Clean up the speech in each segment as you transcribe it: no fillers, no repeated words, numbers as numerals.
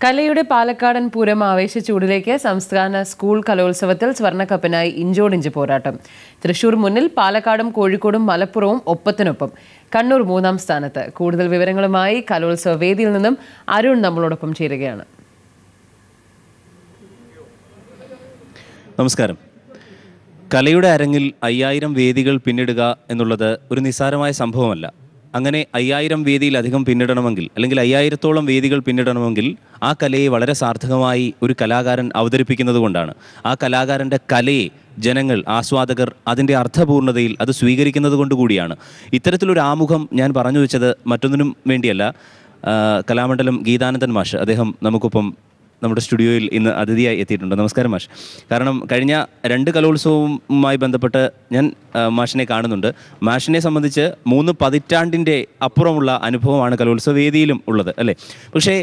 കലയുടെ പാലക്കാടൻ പൂരം ആവേശച്ചൂടിലേക്ക് സംസ്ഥാന സ്കൂൾ കലോത്സവത്തിൽ സ്വർണ്ണക്കപ്പിനായി ഇഞ്ചോടിഞ്ച് പോരാട്ടം. തൃശൂർ മുന്നിൽ, പാലക്കാടും കോഴിക്കോടും മലപ്പുറവും ഒപ്പത്തിനൊപ്പം. കണ്ണൂർ മൂന്നാം സ്ഥാനത്ത്. കൂടുതൽ വിവരങ്ങളുമായി കലോത്സവ വേദിയിൽ നിന്നും അരുൺ നമ്മളോടൊപ്പം ചേരുകയാണ്. നമസ്കാരം. കലയുടെ അരങ്ങിൽ 5000 വേദികൾ പിന്നിടുക എന്നുള്ളത് ഒരു നിസ്സാരമായ സംഭവമല്ല. അങ്ങനെ 5000 വേദിയിലധികം പിന്നിടണമെങ്കിൽ, അല്ലെങ്കിൽ 5000-ഓളം വേദികൾ പിന്നിടണമെങ്കിൽ ആ കലയെ വളരെ സാർത്ഥകമായി ഒരു കലാകാരൻ അവതരിപ്പിക്കുന്നത് കൊണ്ടാണ്. ആ കലാകാരൻ്റെ കലയെ ജനങ്ങൾ, ആസ്വാദകർ അതിൻ്റെ അർത്ഥപൂർണ്ണതയിൽ അത് സ്വീകരിക്കുന്നത് കൊണ്ടുകൂടിയാണ്. ഇത്തരത്തിലൊരു ആമുഖം ഞാൻ പറഞ്ഞു വെച്ചത് മറ്റൊന്നിനും വേണ്ടിയല്ല. കലാമണ്ഡലം ഗീതാനന്ദൻ മാഷ്, അദ്ദേഹം നമുക്കൊപ്പം നമ്മുടെ സ്റ്റുഡിയോയിൽ ഇന്ന് അതിഥിയായി എത്തിയിട്ടുണ്ട്. നമസ്കാരം മാഷ്. കാരണം കഴിഞ്ഞ 2 കലോത്സവവുമായി ബന്ധപ്പെട്ട് ഞാൻ മാഷിനെ കാണുന്നുണ്ട്. മാഷിനെ സംബന്ധിച്ച് 3 പതിറ്റാണ്ടിൻ്റെ അപ്പുറമുള്ള അനുഭവമാണ് കലോത്സവ വേദിയിലും ഉള്ളത്, അല്ലേ? പക്ഷേ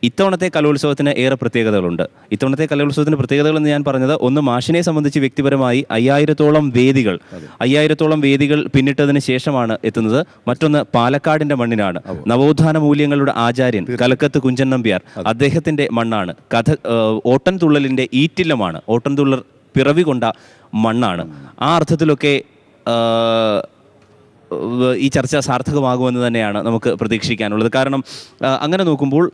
ഇത്തവണത്തെ കലോത്സവത്തിന് ഏറെ പ്രത്യേകതകളുണ്ട്. ഇത്തവണത്തെ കലോത്സവത്തിൻ്റെ പ്രത്യേകതകളെന്ന് ഞാൻ പറഞ്ഞത്, ഒന്ന്, മാഷിനെ സംബന്ധിച്ച് വ്യക്തിപരമായി 5000-ഓളം വേദികൾ പിന്നിട്ടതിന് ശേഷമാണ് എത്തുന്നത്. മറ്റൊന്ന്, പാലക്കാടിൻ്റെ മണ്ണിനാണ്. നവോത്ഥാന മൂല്യങ്ങളുടെ ആചാര്യൻ കലക്കത്ത് കുഞ്ചൻ നമ്പ്യാർ, അദ്ദേഹത്തിൻ്റെ മണ്ണാണ്. ഓട്ടൻതുള്ളലിൻ്റെ ഈറ്റില്ലമാണ്. ഓട്ടൻതുള്ളൽ പിറവി കൊണ്ട മണ്ണാണ്. ആ അർത്ഥത്തിലൊക്കെ ഈ ചർച്ച സാർത്ഥകമാകുമെന്ന് തന്നെയാണ് നമുക്ക് പ്രതീക്ഷിക്കാനുള്ളത്. കാരണം അങ്ങനെ നോക്കുമ്പോൾ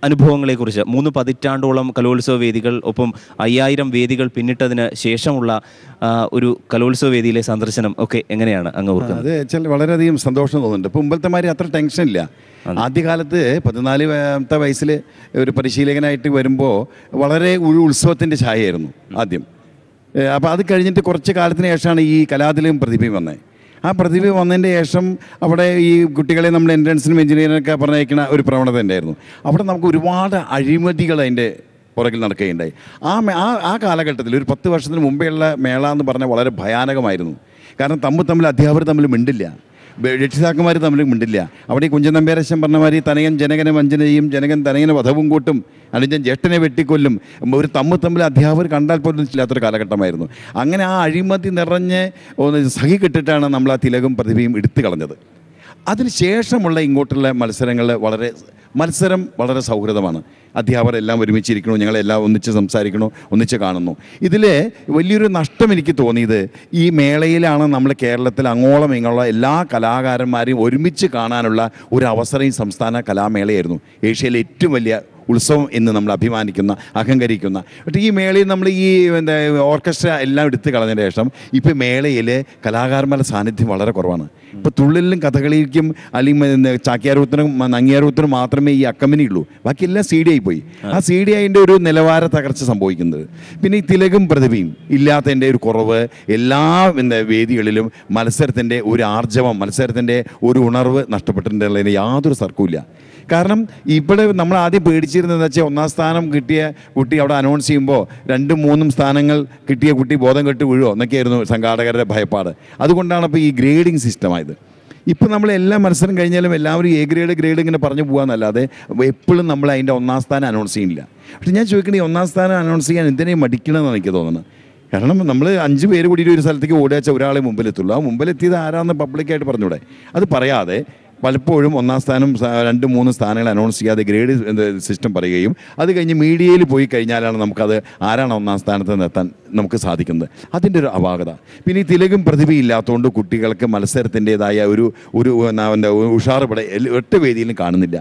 അനുഭവങ്ങളെക്കുറിച്ച് 3 പതിറ്റാണ്ടോളം കലോത്സവ വേദികൾ, ഒപ്പം 5000 വേദികൾ പിന്നിട്ടതിന് ശേഷമുള്ള ഒരു കലോത്സവ വേദിയിലെ സന്ദർശനം ഒക്കെ എങ്ങനെയാണ് അങ്ങ് ഓർക്കുന്നത്? അത് വളരെയധികം സന്തോഷം തോന്നുന്നുണ്ട്. ഇപ്പോൾ മുമ്പത്തെമാരി അത്ര ടെൻഷൻ ഇല്ല. ആദ്യകാലത്ത് 14 വയസ്സിൽ ഒരു പരിശീലകനായിട്ട് വരുമ്പോൾ വളരെ ഒരു ഉത്സവത്തിൻ്റെ ഛായയായിരുന്നു ആദ്യം. അപ്പോൾ അത് കഴിഞ്ഞിട്ട് കുറച്ച് കാലത്തിന് ശേഷമാണ് ഈ കലാതിലകം പ്രതിഭയും വന്നത്. ആ പ്രതിഭ വന്നതിൻ്റെ ശേഷം അവിടെ ഈ കുട്ടികളെ നമ്മൾ എൻട്രൻസിനും എഞ്ചിനീയറിനൊക്കെ പറഞ്ഞയക്കുന്ന ഒരു പ്രവണത ഉണ്ടായിരുന്നു. അവിടെ നമുക്ക് ഒരുപാട് അഴിമതികൾ അതിൻ്റെ പുറകിൽ നടക്കുകയുണ്ടായി. ആ കാലഘട്ടത്തിൽ ഒരു 10 വർഷത്തിന് മുമ്പേയുള്ള മേള എന്ന് പറഞ്ഞാൽ വളരെ ഭയാനകമായിരുന്നു. കാരണം തമ്മിൽ അധ്യാപകർ തമ്മിൽ മിണ്ടില്ല, രക്ഷിതാക്കന്മാർ തമ്മിൽ മിണ്ടില്ല. അവിടെ ഈ കുഞ്ചൻ നമ്പ്യാരശൻ പറഞ്ഞ മാതിരി തനയൻ ജനകനെ വഞ്ചന ചെയ്യും, ജനകൻ തനയനെ വധവും കൂട്ടും, അനുജൻ ജ്യേഷ്ഠനെ വെട്ടിക്കൊല്ലും. ഒരു തമ്മിൽ അധ്യാപകർ കണ്ടാൽ പോലും ഇല്ലാത്തൊരു കാലഘട്ടമായിരുന്നു. അങ്ങനെ ആ അഴിമതി നിറഞ്ഞ് സഹി കെട്ടിട്ടാണ് നമ്മൾ ആ തിലകം പ്രതിഭയും എടുത്തു കളഞ്ഞത്. അതിന് ശേഷമുള്ള ഇങ്ങോട്ടുള്ള മത്സരം വളരെ സൗഹൃദമാണ്. അധ്യാപകരെല്ലാം ഒരുമിച്ചിരിക്കണു, ഞങ്ങളെല്ലാം ഒന്നിച്ച് സംസാരിക്കണു, ഒന്നിച്ച് കാണുന്നു. ഇതിൽ വലിയൊരു നഷ്ടം എനിക്ക് തോന്നിയത്, ഈ മേളയിലാണ് നമ്മൾ കേരളത്തിൽ അങ്ങോളം ഇങ്ങോളം എല്ലാ കലാകാരന്മാരെയും ഒരുമിച്ച് കാണാനുള്ള ഒരു അവസരം ഈ സംസ്ഥാന കലാമേളയായിരുന്നു. ഏഷ്യയിലെ ഏറ്റവും വലിയ ഉത്സവം എന്ന് നമ്മൾ അഹങ്കരിക്കുന്ന. പക്ഷേ ഈ മേളയിൽ നമ്മൾ ഈ ഓർക്കസ്ട്ര എല്ലാം എടുത്ത് കളഞ്ഞതിന് ശേഷം ഇപ്പോൾ മേളയിൽ കലാകാരന്മാരുടെ സാന്നിധ്യം വളരെ കുറവാണ്. ഇപ്പോൾ തുള്ളലിലും കഥകളിക്കും അല്ലെങ്കിൽ ചാക്യാരൂത്തിനും നങ്ങിയാരൂത്തിനും മാത്രമേ ഈ അക്കമ്പനി ഉള്ളൂ. ബാക്കിയെല്ലാം CD ആയിപ്പോയി. ആ CD അതിൻ്റെ ഒരു നിലവാര തകർച്ച സംഭവിക്കുന്നത്. പിന്നെ ഈ തിലകം പ്രതിഭയും ഇല്ലാത്തതിൻ്റെ ഒരു കുറവ്, എല്ലാ വേദികളിലും മത്സരത്തിൻ്റെ ഒരു ആർജവം, മത്സരത്തിൻ്റെ ഒരു ഉണർവ് നഷ്ടപ്പെട്ടിട്ടുള്ളതിന് യാതൊരു തർക്കവുമില്ല. കാരണം ഇവിടെ നമ്മൾ ആദ്യം പേടിച്ചിരുന്നതെന്ന് വെച്ചാൽ 1ാം സ്ഥാനം കിട്ടിയ കുട്ടി അവിടെ അനൗൺസ് ചെയ്യുമ്പോൾ 2-3 സ്ഥാനങ്ങൾ കിട്ടിയ കുട്ടി ബോധം കെട്ട് വീഴുമോ എന്നൊക്കെയായിരുന്നു സംഘാടകരുടെ ഭയപ്പാട്. അതുകൊണ്ടാണ് ഇപ്പോൾ ഈ ഗ്രേഡിങ് സിസ്റ്റമായത്. ഇപ്പോൾ നമ്മൾ എല്ലാ മത്സരം കഴിഞ്ഞാലും എല്ലാവരും A ഗ്രേഡ് ഇങ്ങനെ പറഞ്ഞു പോകാമെന്നല്ലാതെ എപ്പോഴും നമ്മൾ അതിൻ്റെ 1ാം സ്ഥാനം അനൗൺസ് ചെയ്യില്ല. പക്ഷേ ഞാൻ ചോദിക്കണേ, 1ാം സ്ഥാനം അനൗൺസ് ചെയ്യാൻ എന്തിനേയും മടിക്കണമെന്നാണ് എനിക്ക് തോന്നുന്നത്. കാരണം നമ്മൾ 5 പേര് കൂടി ഒരു സ്ഥലത്തേക്ക് ഓടിയാച്ചാൽ ഒരാളെ മുമ്പിലെത്തുള്ളൂ. ആ മുമ്പിലെത്തിയത് ആരാന്ന് പബ്ലിക്കായിട്ട് പറഞ്ഞൂടെ? അത് പറയാതെ പലപ്പോഴും 1ാം സ്ഥാനം 2-3 സ്ഥാനങ്ങൾ അനൗൺസ് ചെയ്യാതെ ഗ്രേഡ് സിസ്റ്റം പറയുകയും അത് കഴിഞ്ഞ് മീഡിയയിൽ പോയി കഴിഞ്ഞാലാണ് നമുക്കത് ആരാണ് 1ാം സ്ഥാനത്ത് നിർത്താൻ നമുക്ക് സാധിക്കുന്നത്. അതിൻ്റെ ഒരു അപാകത. പിന്നെ ഈ തിലകം പ്രതിഭയില്ലാത്തതുകൊണ്ട് കുട്ടികൾക്ക് മത്സരത്തിൻ്റെതായ ഒരു ഉഷാറ് ഇവിടെ 8 വേദിയിലും കാണുന്നില്ല.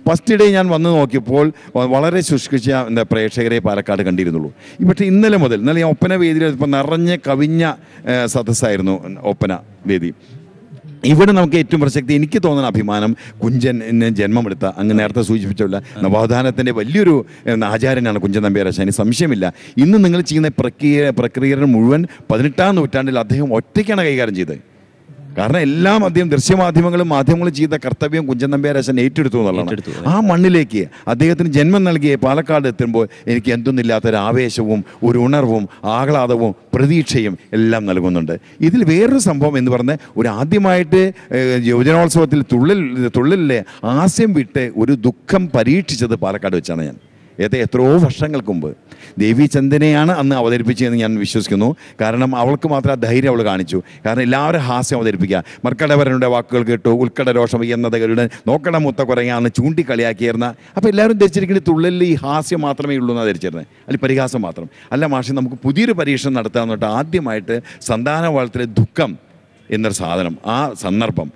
ഫസ്റ്റ് ഡേ ഞാൻ വന്ന് നോക്കിയപ്പോൾ വളരെ ശുഷ്കിച്ച പ്രേക്ഷകരെ പാലക്കാട് കണ്ടിരുന്നുള്ളൂ. പക്ഷേ ഇന്നലെ ഞാൻ ഒപ്പന വേദിയിൽ ഇപ്പോൾ നിറഞ്ഞ കവിഞ്ഞ സദസ്സായിരുന്നു ഒപ്പന വേദി. ഇവിടെ നമുക്ക് ഏറ്റവും പ്രസക്തി, എനിക്ക് തോന്നുന്ന അഭിമാനം, കുഞ്ചന് ജന്മമെടുത്ത, അങ്ങ് നേരത്തെ സൂചിപ്പിച്ചുള്ള നവോത്ഥാനത്തിൻ്റെ വലിയൊരു ആചാര്യനാണ് കുഞ്ചൻ നമ്പ്യാരശൻ, സംശയമില്ല. ഇന്ന് നിങ്ങൾ ചെയ്യുന്ന പ്രക്രിയയുടെ മുഴുവൻ 18ാം നൂറ്റാണ്ടിൽ അദ്ദേഹം ഒറ്റയ്ക്കാണ് കൈകാര്യം ചെയ്തത്. കാരണം എല്ലാം അദ്ദേഹം മാധ്യമങ്ങളും ചെയ്ത കർത്തവ്യം കുഞ്ചൻ നമ്പ്യാരശൻ ഏറ്റെടുത്തു എന്നുള്ളതാണ്. ആ മണ്ണിലേക്ക് അദ്ദേഹത്തിന് ജന്മം നൽകിയ പാലക്കാട് എത്തുമ്പോൾ എനിക്ക് എന്തൊന്നില്ലാത്തൊരു ആവേശവും ഒരു ഉണർവും ആഹ്ലാദവും പ്രതീക്ഷയും എല്ലാം നൽകുന്നുണ്ട്. ഇതിൽ വേറൊരു സംഭവം എന്ന് പറഞ്ഞാൽ, ആദ്യമായിട്ട് യുവജനോത്സവത്തിൽ തുള്ളലിലെ ആസ്യം വിട്ട് ഒരു ദുഃഖം പരീക്ഷിച്ചത് പാലക്കാട് വെച്ചാണ് ഞാൻ. എത്രയോ വർഷങ്ങൾക്ക് മുമ്പ് ദേവി ചന്ദനയാണ് അന്ന് അവതരിപ്പിച്ചതെന്ന് ഞാൻ വിശ്വസിക്കുന്നു. കാരണം അവൾക്ക് മാത്രം ആ ധൈര്യം അവൾ കാണിച്ചു. കാരണം എല്ലാവരും ഹാസ്യം അവതരിപ്പിക്കുക, മർക്കടവരനുടെ വാക്കുകൾ കേട്ടു, ഉൾക്കട രോഷം എന്നത് ഗരുഡൻ നോക്കട മുത്ത കുറയാന്ന് ചൂണ്ടിക്കളിയാക്കിയിരുന്ന. അപ്പോൾ എല്ലാവരും ധരിച്ചിരിക്കുന്നത് തുള്ളലിൽ ഈ ഹാസ്യം മാത്രമേ ഉള്ളൂ എന്നാണ് ധരിച്ചിരുന്നത്, അല്ലെങ്കിൽ പരിഹാസം മാത്രം. അല്ല മാഷെ, നമുക്ക് പുതിയൊരു പരീക്ഷണം നടത്താമെന്ന് പറഞ്ഞിട്ട് ആദ്യമായിട്ട് സന്താന വളത്തിലെ ദുഃഖം എന്നൊരു സാധനം, ആ സന്ദർഭം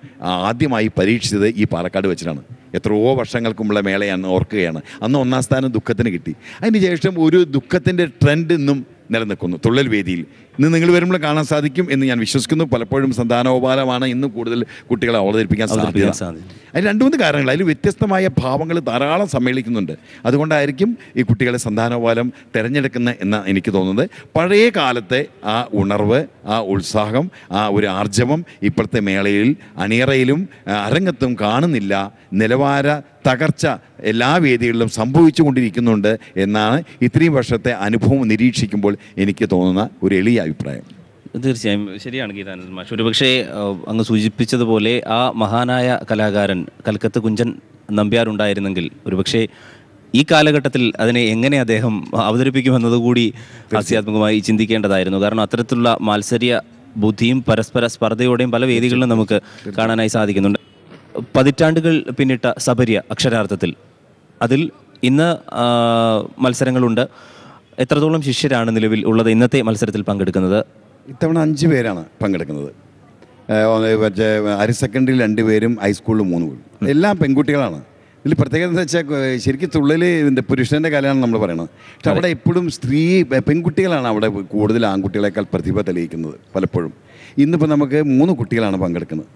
ആദ്യമായി പരീക്ഷിച്ചത് ഈ പാലക്കാട് വെച്ചിട്ടാണ്. എത്രയോ വർഷങ്ങൾക്ക് മുമ്പുള്ള മേളയാണ് ഓർക്കുകയാണ്. അന്ന് 1ാം സ്ഥാനം ദുഃഖത്തിന് കിട്ടി. അതിന് ശേഷം ഒരു ദുഃഖത്തിൻ്റെ ട്രെൻഡ് ഇന്നും നിലനിൽക്കുന്നു തുള്ളൽ വേദിയിൽ. ഇന്ന് നിങ്ങൾ വരുമ്പോൾ കാണാൻ സാധിക്കും എന്ന് ഞാൻ വിശ്വസിക്കുന്നു. പലപ്പോഴും സന്താനോപാലമാണ് ഇന്ന് കൂടുതൽ കുട്ടികളെ അവതരിപ്പിക്കാൻ സാധ്യത. അതിന് 2-3 കാരണങ്ങൾ, അതിൽ വ്യത്യസ്തമായ ഭാവങ്ങൾ ധാരാളം സമ്മേളിക്കുന്നുണ്ട്. അതുകൊണ്ടായിരിക്കും ഈ കുട്ടികളെ സന്താനോപാലം തിരഞ്ഞെടുക്കുന്ന എന്ന് എനിക്ക് തോന്നുന്നത്. പഴയ കാലത്തെ ആ ഉണർവ്, ആ ഉത്സാഹം, ആ ഒരു ആർജവം ഇപ്പോഴത്തെ മേളയിൽ അണിയറയിലും അരങ്ങത്തും കാണുന്നില്ല. നിലവാര തകർച്ച എല്ലാ വേദികളിലും സംഭവിച്ചു കൊണ്ടിരിക്കുന്നുണ്ട് എന്നാണ് ഇത്രയും വർഷത്തെ അനുഭവം നിരീക്ഷിക്കുമ്പോൾ എനിക്ക് തോന്നുന്ന ഒരു എളിയ അഭിപ്രായം. തീർച്ചയായും ശരിയാണ് ഗീതാനന്ദൻ മാഷ്. ഒരുപക്ഷെ അങ്ങ് സൂചിപ്പിച്ചതുപോലെ ആ മഹാനായ കലാകാരൻ കൽക്കത്ത കുഞ്ചൻ നമ്പ്യാർ ഉണ്ടായിരുന്നെങ്കിൽ ഒരുപക്ഷെ ഈ കാലഘട്ടത്തിൽ അതിനെ എങ്ങനെ അദ്ദേഹം അവതരിപ്പിക്കുമെന്നതുകൂടി ഹാസ്യാത്മകമായി ചിന്തിക്കേണ്ടതായിരുന്നു. കാരണം അത്തരത്തിലുള്ള മാത്സര്യ ബുദ്ധിയും പരസ്പര സ്പർദ്ധയോടെയും പല വേദികളിലും നമുക്ക് കാണാനായി സാധിക്കുന്നുണ്ട്. പതിറ്റാണ്ടുകൾ പിന്നിട്ട സബര്യ അക്ഷരാർത്ഥത്തിൽ അതിൽ ഇന്ന് മത്സരങ്ങളുണ്ട്. എത്രത്തോളം ശിഷ്യരാണ് നിലവിൽ ഉള്ളത് ഇന്നത്തെ മത്സരത്തിൽ പങ്കെടുക്കുന്നത്? ഇത്തവണ 5 പേരാണ് പങ്കെടുക്കുന്നത്. മറ്റേ ഹയർ സെക്കൻഡറിയിൽ 2 പേരും ഹൈസ്കൂളിൽ 3 പേരും. എല്ലാം പെൺകുട്ടികളാണ്. ഇതിൽ പ്രത്യേകത എന്താ വെച്ചാൽ ശരിക്കും തുള്ളൽ പുരുഷൻ്റെ കലയാണ് നമ്മൾ പറയുന്നത്. പക്ഷെ അവിടെ എപ്പോഴും പെൺകുട്ടികളാണ് അവിടെ കൂടുതൽ ആൺകുട്ടികളെക്കാൾ പ്രതിഭ തെളിയിക്കുന്നത് പലപ്പോഴും. ഇന്നിപ്പോൾ നമുക്ക് 3 കുട്ടികളാണ് പങ്കെടുക്കുന്നത്.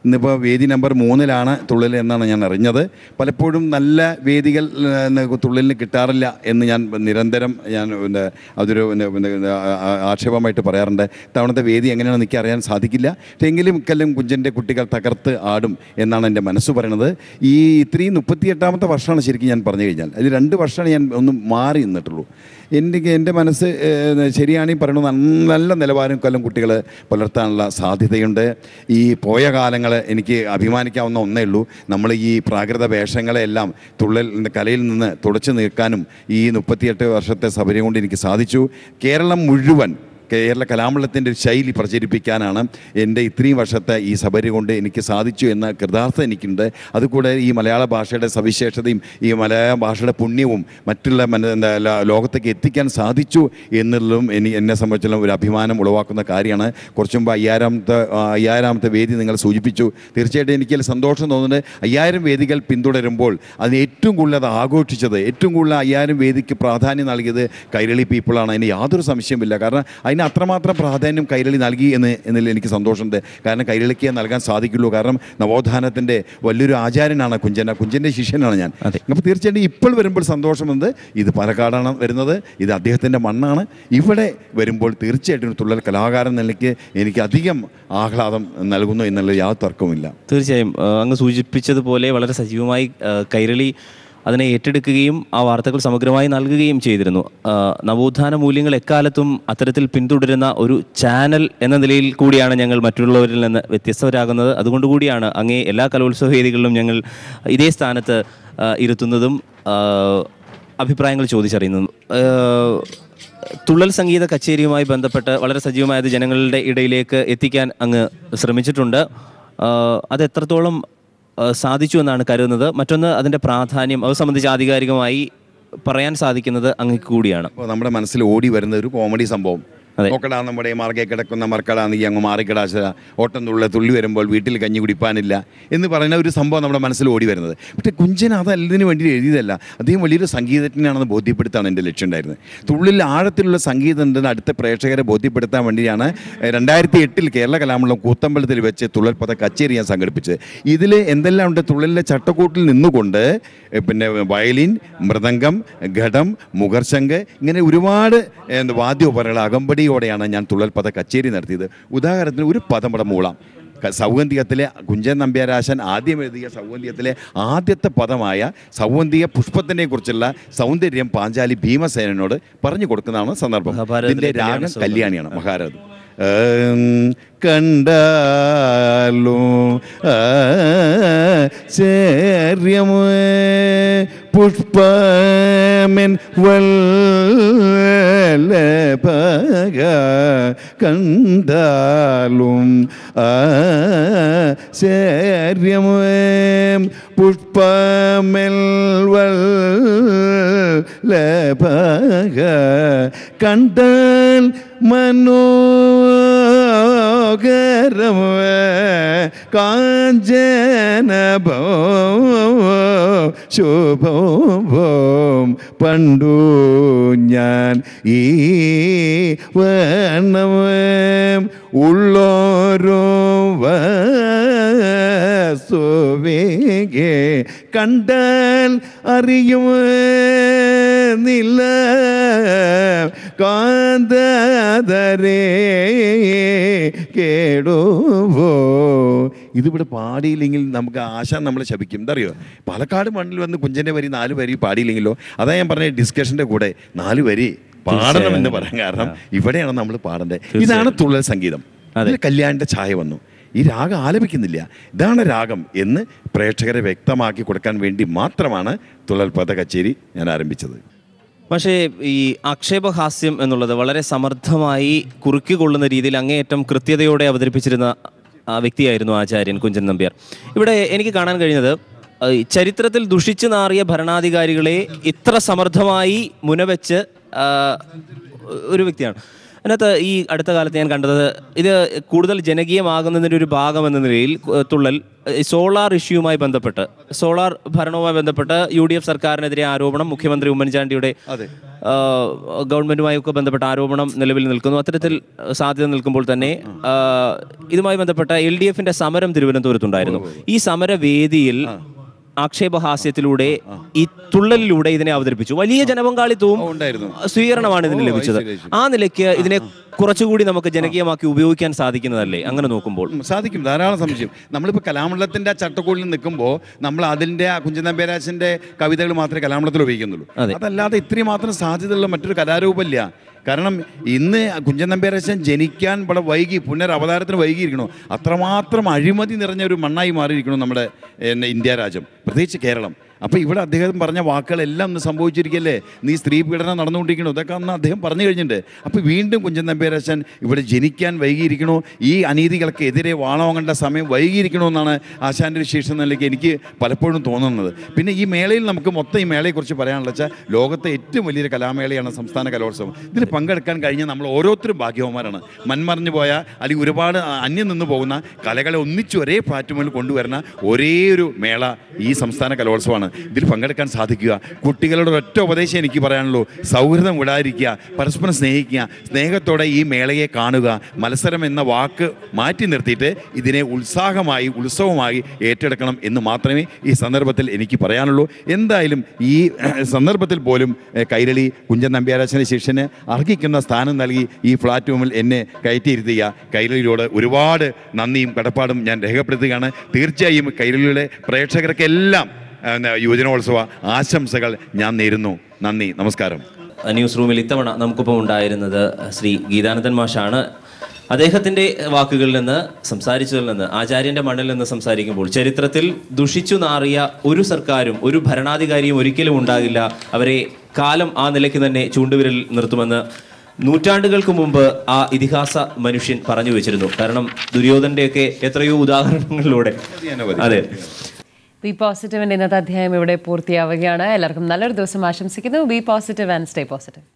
ഇന്നിപ്പോൾ വേദി നമ്പർ 3-ലാണ് തുള്ളൽ എന്നാണ് ഞാൻ അറിഞ്ഞത്. പലപ്പോഴും നല്ല വേദികൾ തുള്ളലിന് കിട്ടാറില്ല എന്ന് ഞാൻ നിരന്തരം അതൊരു ആക്ഷേപമായിട്ട് പറയാറുണ്ട്. തവണത്തെ വേദി എങ്ങനെയാണെന്ന് എനിക്ക് അറിയാൻ സാധിക്കില്ല. എങ്കിലും ഇക്കെല്ലാം കുഞ്ചൻ്റെ കുട്ടികൾ തകർത്ത് ആടും എന്നാണ് എൻ്റെ മനസ്സ് പറയുന്നത്. ഈ ഇത്രയും 38ാമത്തെ വർഷമാണ് ശരിക്കും ഞാൻ പറഞ്ഞു കഴിഞ്ഞാൽ. അതിൽ 2 വർഷമാണ് ഞാൻ ഒന്ന് മാറി നിന്നിട്ടുള്ളൂ. എൻ്റെ മനസ്സ് ശരിയാണ് ഈ പറയുന്നത്. നല്ല നിലവാരം കൊല്ലം കുട്ടികൾ പുലർത്താനുള്ള സാധ്യതയുണ്ട്. ഈ പോയ കാലങ്ങൾ എനിക്ക് അഭിമാനിക്കാവുന്ന ഒന്നേ ഉള്ളൂ. നമ്മൾ ഈ പ്രാകൃത വേഷങ്ങളെല്ലാം തുള്ളൽ കലയിൽ നിന്ന് തുടച്ചു നീക്കാനും ഈ 38 വർഷത്തെ സബരി കൊണ്ട് എനിക്ക് സാധിച്ചു. കേരളം മുഴുവൻ കേരള കലാമണ്ഡലത്തിൻ്റെ ഒരു ശൈലി പ്രചരിപ്പിക്കാനാണ് എൻ്റെ ഇത്രയും വർഷത്തെ ഈ സബരി കൊണ്ട് എനിക്ക് സാധിച്ചു എന്ന കൃതാർത്ഥത എനിക്കുണ്ട്. അതുകൂടെ ഈ മലയാള ഭാഷയുടെ സവിശേഷതയും ഈ മലയാള ഭാഷയുടെ പുണ്യവും മറ്റുള്ള ലോകത്തേക്ക് എത്തിക്കാൻ സാധിച്ചു എന്നുള്ളതും എന്നെ സംബന്ധിച്ചുള്ള ഒരു അഭിമാനം ഉളവാക്കുന്ന കാര്യമാണ്. കുറച്ചു മുമ്പ് 5000ാമത്തെ വേദി നിങ്ങൾ സൂചിപ്പിച്ചു. തീർച്ചയായിട്ടും എനിക്കതിൽ സന്തോഷം തോന്നുന്നുണ്ട്. 5000 വേദികൾ പിന്തുടരുമ്പോൾ അതിന് ഏറ്റവും കൂടുതൽ അത് ആഘോഷിച്ചത്, ഏറ്റവും കൂടുതൽ 5000 വേദിക്ക് പ്രാധാന്യം നൽകിയത് കൈരളി പീപ്പിളാണ്. അതിന് യാതൊരു സംശയമില്ല. കാരണം അത്രമാത്രം പ്രാധാന്യം കൈരളി നൽകി എന്നതിൽ എനിക്ക് സന്തോഷമുണ്ട്. കാരണം കൈരളിക്ക് നൽകാൻ സാധിക്കുള്ളൂ. കാരണം നവോത്ഥാനത്തിൻ്റെ വലിയൊരു ആചാര്യനാണ് കുഞ്ചൻ്റെ ശിഷ്യനാണ് ഞാൻ. അപ്പോൾ തീർച്ചയായിട്ടും ഇപ്പോൾ വരുമ്പോൾ സന്തോഷമുണ്ട്. ഇത് പാലക്കാടാണ് വരുന്നത്, ഇത് അദ്ദേഹത്തിൻ്റെ മണ്ണാണ്. ഇവിടെ വരുമ്പോൾ തീർച്ചയായിട്ടും തുള്ളൽ കലാകാരൻ നിലയ്ക്ക് എനിക്ക് അധികം ആഹ്ലാദം നൽകുന്നു എന്നുള്ള യാതൊരു തർക്കവുമില്ല. തീർച്ചയായും അങ്ങ് സൂചിപ്പിച്ചതുപോലെ വളരെ സജീവമായി കൈരളി അതിനെ ഏറ്റെടുക്കുകയും ആ വാർത്തകൾ സമഗ്രമായി നൽകുകയും ചെയ്തിരുന്നു. നവോത്ഥാന മൂല്യങ്ങൾ എക്കാലത്തും അത്തരത്തിൽ പിന്തുടരുന്ന ഒരു ചാനൽ എന്ന നിലയിൽ കൂടിയാണ് ഞങ്ങൾ മറ്റുള്ളവരിൽ നിന്ന് വ്യത്യസ്തരാകുന്നത്. അതുകൊണ്ടുകൂടിയാണ് അങ്ങേ എല്ലാ കലോത്സവ വേദികളിലും ഞങ്ങൾ ഇതേ സ്ഥാനത്ത് ഇരുത്തുന്നതും അഭിപ്രായങ്ങൾ ചോദിച്ചറിയുന്നതും. തുള്ളൽ സംഗീത കച്ചേരിയുമായി ബന്ധപ്പെട്ട് വളരെ സജീവമായത് ജനങ്ങളുടെ ഇടയിലേക്ക് എത്തിക്കാൻ അങ്ങ് ശ്രമിച്ചിട്ടുണ്ട്. അത് എത്രത്തോളം സാധിച്ചു എന്നാണ് കരുതുന്നത്? മറ്റൊന്ന്, അതിൻ്റെ പ്രാധാന്യം അത് സംബന്ധിച്ച് ആധികാരികമായി പറയാൻ സാധിക്കുന്നത് അങ്ങ് കൂടിയാണ്. അപ്പോൾ നമ്മുടെ മനസ്സിൽ ഓടി വരുന്ന ഒരു കോമഡി സംഭവം, നോക്കടാ നമ്മുടെ മാർഗെ കിടക്കുന്ന മർക്കടാന്നെങ്കിൽ അങ്ങ് മാറിക്കിടാശ ഓട്ടം തുള്ളി വരുമ്പോൾ വീട്ടിൽ കഞ്ഞി കുടിപ്പാനില്ല എന്ന് പറയുന്ന ഒരു സംഭവം നമ്മുടെ മനസ്സിൽ ഓടി വരുന്നത്. പക്ഷേ കുഞ്ചൻ അതല്ലതിന് വേണ്ടി എഴുതിയതല്ല. അദ്ദേഹം വലിയൊരു സംഗീതജ്ഞനാണെന്ന് ബോധ്യപ്പെടുത്താണ് എൻ്റെ ലക്ഷ്യം ഉണ്ടായിരുന്നത്. തുള്ളിൽ ആഴത്തിലുള്ള സംഗീതം ഉണ്ടെന്ന് അടുത്ത പ്രേക്ഷകരെ ബോധ്യപ്പെടുത്താൻ വേണ്ടിയാണ് 2008 കേരള കലാമണ്ഡലം കൂത്തമ്പലത്തിൽ വെച്ച് തുള്ളൽപദ കച്ചേരി ഞാൻ സംഘടിപ്പിച്ചത്. ഇതിൽ എന്തെല്ലാം ഉണ്ട്? തുള്ളലിലെ ചട്ടക്കൂട്ടിൽ നിന്നുകൊണ്ട് പിന്നെ വയലിൻ, മൃദംഗം, ഘടം, മുഖർശങ്ക് ഇങ്ങനെ ഒരുപാട് വാദ്യോപകരണങ്ങൾ അകമ്പടിയോടെയാണ് ഞാൻ തുള്ളൽപദ കച്ചേരി നടത്തിയത്. ഉദാഹരണത്തിന് ഒരു പദം ഇവിടെ മൂളാം. സൗഗന്ധികത്തിലെ കുഞ്ചൻ നമ്പ്യാരാശാൻ ആദ്യം എഴുതിയ സൗഗന്ധികത്തിലെ ആദ്യത്തെ പദമായ സൗഗന്ധിക പുഷ്പത്തിനെ കുറിച്ചുള്ള സൗന്ദര്യം പാഞ്ചാലി ഭീമസേനോട് പറഞ്ഞു കൊടുക്കുന്നതാണ് സന്ദർഭം. ഇതിൻ്റെ രാഗം കല്യാണിയാണ്, മഹാരഥം. കണ്ടാലോ ചേര്യമേ പുഷ്പമെൻ വല്ലഭക കണ്ടാലും ആശ്ചര്യമേം പുഷ്പമെൻ വല്ലഭക കണ്ടാൽ മനോഹരമേ കാഞ്ചനഭോ ശുഭം പണ്ടു ഞാൻ ഈ വനമേം ഉള്ളോരോ വസ്തുവേഗേ കണ്ടാൽ അറിയുമെന്നില്ല കാന്തരേ കേടുവോ. ഇതിവിടെ പാടിയില്ലെങ്കിൽ നമുക്ക് ആശ നമ്മളെ ശപിക്കും. എന്താ അറിയോ, പാലക്കാട് മണ്ണിൽ വന്ന് കുഞ്ചൻ്റെ വരി 4 വരി പാടിയില്ലെങ്കിലോ, അതാ ഞാൻ പറഞ്ഞ ഡിസ്കഷൻ്റെ കൂടെ 4 വരി പാടണം എന്ന് പറയാൻ കാരണം ഇവിടെയാണ് നമ്മൾ പാടേണ്ടത്. ഇതാണ് തുള്ളൽ സംഗീതം. അതിൽ കല്യാണിൻ്റെ ഛായ വന്നു. ഈ രാഗം ആലപിക്കുന്നില്ല, ഇതാണ് രാഗം എന്ന് പ്രേക്ഷകരെ വ്യക്തമാക്കി കൊടുക്കാൻ വേണ്ടി മാത്രമാണ് തുള്ളൽപദ കച്ചേരി ഞാൻ ആരംഭിച്ചത്. പക്ഷേ ഈ ആക്ഷേപഹാസ്യം എന്നുള്ളത് വളരെ സമർത്ഥമായി കുറുക്കിക്കൊള്ളുന്ന രീതിയിൽ അങ്ങേയറ്റം കൃത്യതയോടെ അവതരിപ്പിച്ചിരുന്ന വ്യക്തിയായിരുന്നു ആചാര്യൻ കുഞ്ചൻ നമ്പ്യാർ. ഇവിടെ എനിക്ക് കാണാൻ കഴിഞ്ഞത് ചരിത്രത്തിൽ ദുഷിച്ചു നാറിയ ഭരണാധികാരികളെ ഇത്ര സമർത്ഥമായി മുനവെച്ച് ഒരു വ്യക്തിയാണ്. അതിനകത്ത് ഈ അടുത്ത കാലത്ത് ഞാൻ കണ്ടത്, ഇത് കൂടുതൽ ജനകീയമാകുന്നതിൻ്റെ ഒരു ഭാഗം എന്ന നിലയിൽ തുള്ളൽ സോളാർ ഇഷ്യൂവുമായി ബന്ധപ്പെട്ട്, സോളാർ ഭരണവുമായി ബന്ധപ്പെട്ട് UDF സർക്കാരിനെതിരെ ആരോപണം, മുഖ്യമന്ത്രി ഉമ്മൻചാണ്ടിയുടെ ഗവൺമെൻറ്റുമായി ഒക്കെ ബന്ധപ്പെട്ട ആരോപണം നിലവിൽ നിൽക്കുന്നു. അത്തരത്തിൽ സാധ്യത നിൽക്കുമ്പോൾ തന്നെ ഇതുമായി ബന്ധപ്പെട്ട LDFൻ്റെ സമരം തിരുവനന്തപുരത്തുണ്ടായിരുന്നു. ഈ സമരവേദിയിൽ ആക്ഷേപഹാസ്യത്തിലൂടെ ഈ തുള്ളലിലൂടെ ഇതിനെ അവതരിപ്പിച്ചു. വലിയ ജനപങ്കാളിത്തവും സ്വീകരണമാണ് ഇതിന് ലഭിച്ചത്. ആ നിലയ്ക്ക് ഇതിനെ കുറച്ചുകൂടി നമുക്ക് ജനകീയമാക്കി ഉപയോഗിക്കാൻ സാധിക്കുന്നതല്ലേ? അങ്ങനെ നോക്കുമ്പോൾ സാധിക്കും, ധാരാളം സംശയം. നമ്മളിപ്പോൾ കലാമണ്ഡലത്തിൻ്റെ ആ ചട്ടക്കൂടിൽ നിൽക്കുമ്പോൾ നമ്മൾ അതിൻ്റെ കുഞ്ചൻ നമ്പ്യാരാശൻ്റെ കവിതകൾ മാത്രമേ കലാമണ്ഡലത്തിൽ ഉപയോഗിക്കുന്നുള്ളൂ. അതല്ലാതെ ഇത്രയും മാത്രം സാധ്യതയുള്ള മറ്റൊരു കലാരൂപമില്ല. കാരണം ഇന്ന് കുഞ്ചൻ നമ്പ്യാരാശൻ ജനിക്കാൻ വളരെ വൈകി, പുനരവതാരത്തിന് വൈകിയിരിക്കണോ, അത്രമാത്രം അഴിമതി നിറഞ്ഞ ഒരു മണ്ണായി മാറിയിരിക്കണം നമ്മുടെ ഇന്ത്യ രാജ്യം, പ്രത്യേകിച്ച് കേരളം. അപ്പോൾ ഇവിടെ അദ്ദേഹം പറഞ്ഞ വാക്കുകളെല്ലാം ഒന്ന് സംഭവിച്ചിരിക്കല്ലേ, നീ സ്ത്രീ പീഡനം നടന്നുകൊണ്ടിരിക്കണോ, ഇതൊക്കെ അന്ന് അദ്ദേഹം പറഞ്ഞു കഴിഞ്ഞിട്ടുണ്ട്. അപ്പോൾ വീണ്ടും കുഞ്ചൻ നമ്പ്യാരാശൻ ഇവിടെ ജനിക്കാൻ വൈകിയിരിക്കണോ, ഈ അനീതികൾക്ക് എതിരെ വാളോങ്ങേണ്ട സമയം വൈകിയിരിക്കണമെന്നാണ് ആശാൻ്റെ വിശേഷം നിലയ്ക്ക് എനിക്ക് പലപ്പോഴും തോന്നുന്നത്. പിന്നെ ഈ മേളയിൽ നമുക്ക് മൊത്തം ഈ മേളയെക്കുറിച്ച് പറയാനുള്ള വെച്ചാൽ ലോകത്തെ ഏറ്റവും വലിയൊരു കലാമേളയാണ് സംസ്ഥാന കലോത്സവം. ഇതിൽ പങ്കെടുക്കാൻ കഴിഞ്ഞാൽ നമ്മൾ ഓരോരുത്തരും ഭാഗ്യവാന്മാരാണ്. മൺമറിഞ്ഞു പോയ അല്ലെങ്കിൽ ഒരുപാട് അന്യം നിന്ന് പോകുന്ന കലകളെ ഒന്നിച്ച് ഒരേ പ്ലാറ്റ്ഫോമിൽ കൊണ്ടുവരുന്ന ഒരേ ഒരു മേള ഈ സംസ്ഥാന കലോത്സവമാണ്. ഇതിൽ പങ്കെടുക്കാൻ സാധിക്കുക. കുട്ടികളുടെ ഒറ്റ ഉപദേശം എനിക്ക് പറയാനുള്ളൂ, സൗഹൃദം വിടാതിരിക്കുക, പരസ്പരം സ്നേഹിക്കുക, സ്നേഹത്തോടെ ഈ മേളയെ കാണുക. മത്സരം എന്ന വാക്ക് മാറ്റി നിർത്തിയിട്ട് ഇതിനെ ഉത്സവമായി ഏറ്റെടുക്കണം എന്ന് മാത്രമേ ഈ സന്ദർഭത്തിൽ എനിക്ക് പറയാനുള്ളൂ. എന്തായാലും ഈ സന്ദർഭത്തിൽ പോലും കൈരളി കുഞ്ചൻ നമ്പ്യാരാശൻ്റെ ശിഷ്യന് അർഹിക്കുന്ന സ്ഥാനം നൽകി ഈ പ്ലാറ്റ്ഫോമിൽ എന്നെ കയറ്റിയിരുത്തുക, കൈരളിയോട് ഒരുപാട് നന്ദിയും കടപ്പാടും ഞാൻ രേഖപ്പെടുത്തുകയാണ്. തീർച്ചയായും കൈരളിയുടെ പ്രേക്ഷകർക്കെല്ലാം യുവജനോത്സവ ആശംസകൾ ഞാൻ നേരുന്നു. നന്ദി, നമസ്കാരം. ന്യൂസ് റൂമിൽ ഇത്തവണ നമുക്കൊപ്പം ഉണ്ടായിരുന്നത് ശ്രീ ഗീതാനന്ദൻ മാഷാണ്. അദ്ദേഹത്തിൻ്റെ വാക്കുകളിൽ നിന്ന്, സംസാരിച്ചതിൽ നിന്ന്, ആചാര്യൻ്റെ മണ്ണിൽ നിന്ന് സംസാരിക്കുമ്പോൾ ചരിത്രത്തിൽ ദുഷിച്ചു നാറിയ ഒരു സർക്കാരും ഒരു ഭരണാധികാരിയും ഒരിക്കലും ഉണ്ടാകില്ല. അവരെ കാലം ആ നിലയ്ക്ക് തന്നെ ചൂണ്ടുവിരൽ നിർത്തുമെന്ന് നൂറ്റാണ്ടുകൾക്ക് മുമ്പ് ആ ഇതിഹാസ മനുഷ്യൻ പറഞ്ഞു വെച്ചിരുന്നു. കാരണം ദുര്യോധൻ്റെയൊക്കെ എത്രയോ ഉദാഹരണങ്ങളിലൂടെ. അതെ, ബി പോസിറ്റീവിൻ്റെ ഇന്നത്തെ അധ്യായം ഇവിടെ പൂർത്തിയാവുകയാണ്. എല്ലാവർക്കും നല്ലൊരു ദിവസം ആശംസിക്കുന്നു. B positive and stay positive.